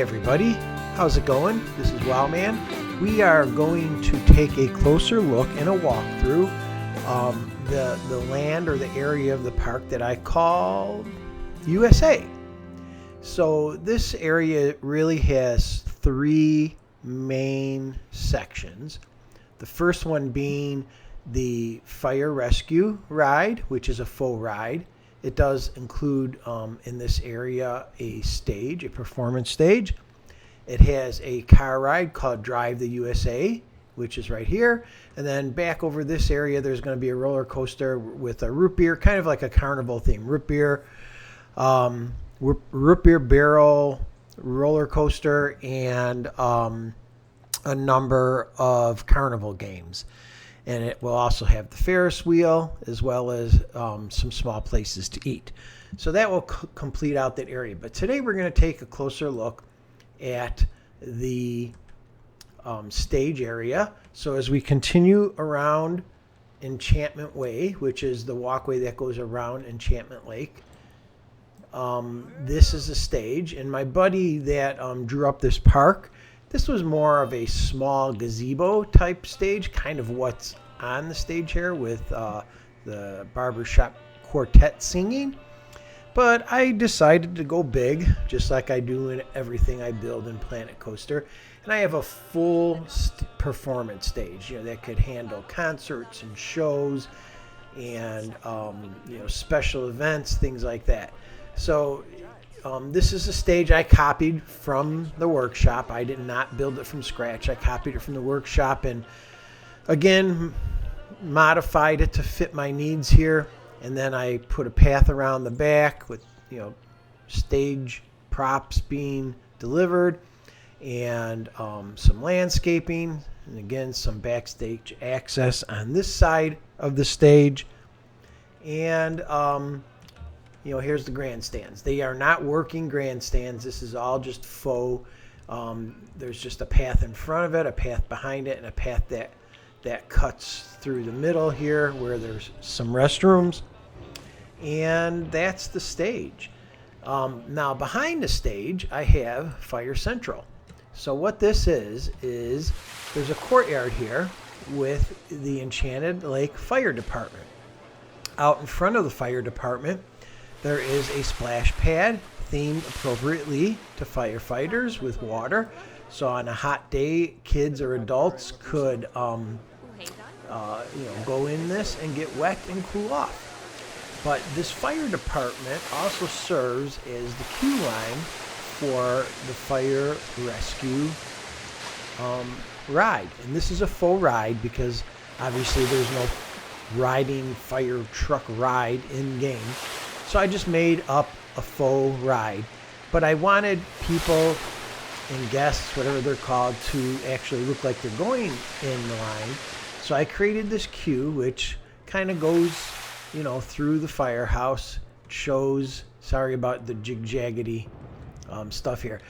everybody, how's it going? This is Wowman. We are going to take a closer look and a walkthrough the land or the area of the park that I call USA. So this area really has three main sections. The first one being the fire rescue ride, which is a faux ride. It does include in this area a stage, a performance stage. It has a car ride called Drive the USA, which is right here. And then back over this area, there's going to be a roller coaster with a root beer, kind of like a carnival theme. Root beer barrel roller coaster, and a number of carnival games. And it will also have the Ferris wheel as well as some small places to eat. So that will complete out that area. But today we're going to take a closer look at the stage area. So as we continue around Enchantment Way, which is the walkway that goes around Enchantment Lake, this is a stage. And my buddy that drew up this park, this was more of a small gazebo type stage, kind of what's on the stage here with the barbershop quartet singing. But I decided to go big, just like I do in everything I build in Planet Coaster. And I have a full performance stage, that could handle concerts and shows and special events, things like that. So this is a stage I copied from the workshop. I did not build it from scratch. I copied it from the workshop and again modified it to fit my needs here. And then I put a path around the back with stage props being delivered and some landscaping, and again some backstage access on this side of the stage. And here's the grandstands. They are not working grandstands. This is all just faux. There's just a path in front of it, a path behind it, and a path that cuts through the middle here where there's some restrooms. And that's the stage. Now behind the stage, I have Fire Central. So what this is there's a courtyard here with the Enchanted Lake Fire Department. Out in front of the fire department, there is a splash pad themed appropriately to firefighters with water. So on a hot day, kids or adults could go in this and get wet and cool off. But this fire department also serves as the queue line for the fire rescue ride. And this is a faux ride because obviously there's no riding fire truck ride in game. So I just made up a faux ride. But I wanted people and guests, whatever they're called, to actually look like they're going in the line. So I created this queue, which kind of goes, through the firehouse. Shows, sorry about the jig-jaggedy stuff here.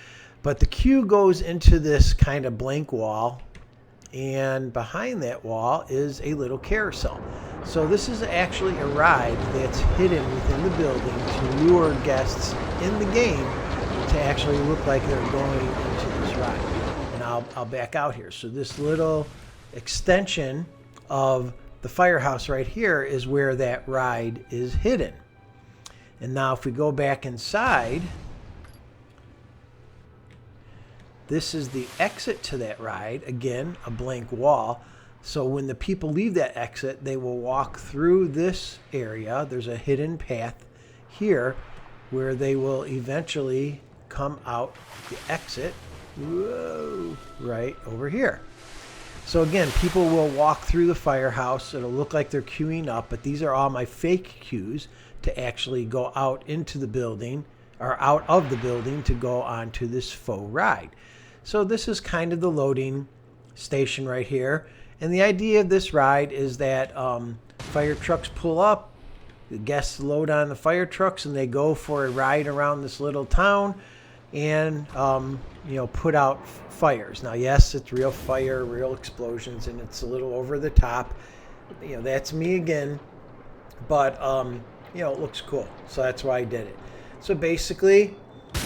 But the queue goes into this kind of blank wall. And behind that wall is a little carousel. So this is actually a ride that's hidden within the building to lure guests in the game to actually look like they're going into this ride. And I'll back out here. So this little extension of the firehouse right here is where that ride is hidden. And now if we go back inside, this is the exit to that ride. Again, a blank wall. So when the people leave that exit, they will walk through this area. There's a hidden path here where they will eventually come out the exit. Whoa, right over here. So again, people will walk through the firehouse. It'll look like they're queuing up, but these are all my fake queues to actually go out into the building or out of the building to go onto this faux ride. So this is kind of the loading station right here. And the idea of this ride is that fire trucks pull up, the guests load on the fire trucks, and they go for a ride around this little town and put out fires. Now, yes, it's real fire, real explosions, and it's a little over the top. That's me again, but it looks cool, so that's why I did it. So basically,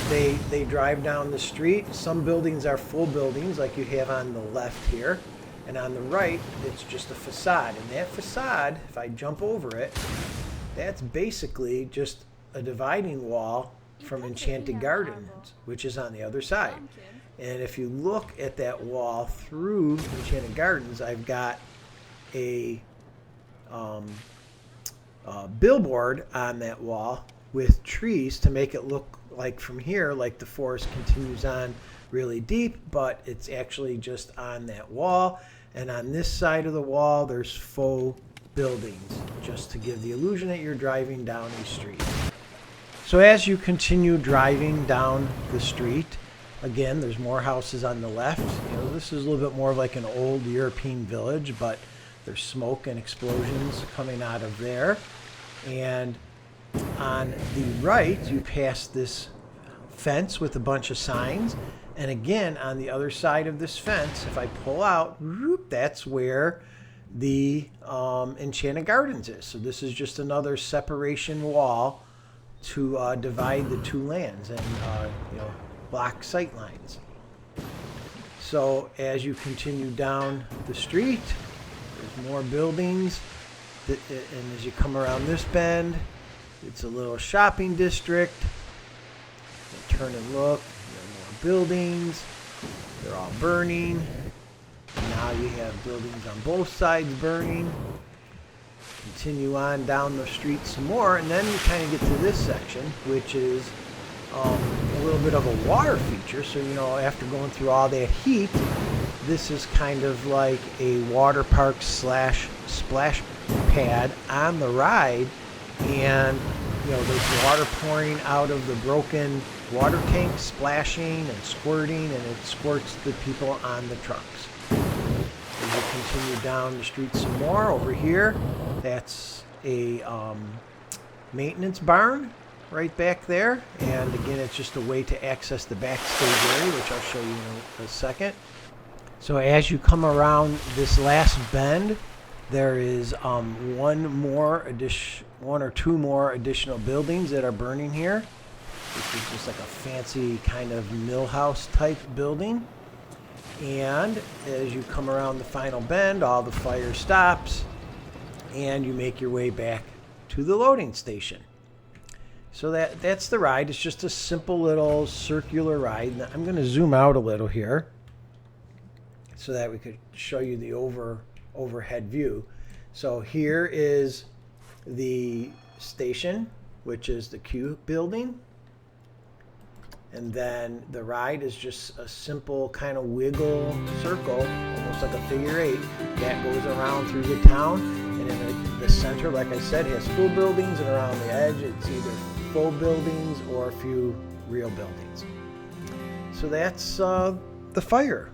they drive down the street. Some buildings are full buildings like you have on the left here. And on the right, it's just a facade. And that facade, if I jump over it, that's basically just a dividing wall from Enchanted Gardens, which is on the other side. And if you look at that wall through Enchanted Gardens, I've got a billboard on that wall with trees to make it look like from here, like the forest continues on really deep, but it's actually just on that wall. And on this side of the wall, there's faux buildings, just to give the illusion that you're driving down a street. So as you continue driving down the street, again, there's more houses on the left. You know, this is a little bit more of like an old European village, but there's smoke and explosions coming out of there. And on the right, you pass this fence with a bunch of signs. And again, on the other side of this fence, if I pull out, whoop, that's where the Enchanted Gardens is. So this is just another separation wall to divide the two lands and block sight lines. So as you continue down the street, there's more buildings, and as you come around this bend, it's a little shopping district. You turn and look. Buildings, they're all burning. Now you have buildings on both sides burning. Continue on down the street some more, and then you kind of get to this section, which is a little bit of a water feature. So, you know, after going through all that heat, this is kind of like a water park slash splash pad on the ride, and you know, there's water pouring out of the broken water tank, splashing and squirting, and it squirts the people on the trucks. As you continue down the street some more, over here, that's a maintenance barn right back there. And again, it's just a way to access the backstage area, which I'll show you in a second. So as you come around this last bend, there is one or two more additional buildings that are burning here. This is just like a fancy kind of mill house type building. And as you come around the final bend, all the fire stops and you make your way back to the loading station. So that's the ride. It's just a simple little circular ride. Now, I'm going to zoom out a little here so that we could show you the overhead view. So here is the station, which is the Q building. And then the ride is just a simple kind of wiggle circle, almost like a figure eight, that goes around through the town. And in the center, like I said, has full buildings, and around the edge, it's either faux buildings or a few real buildings. So that's the fire.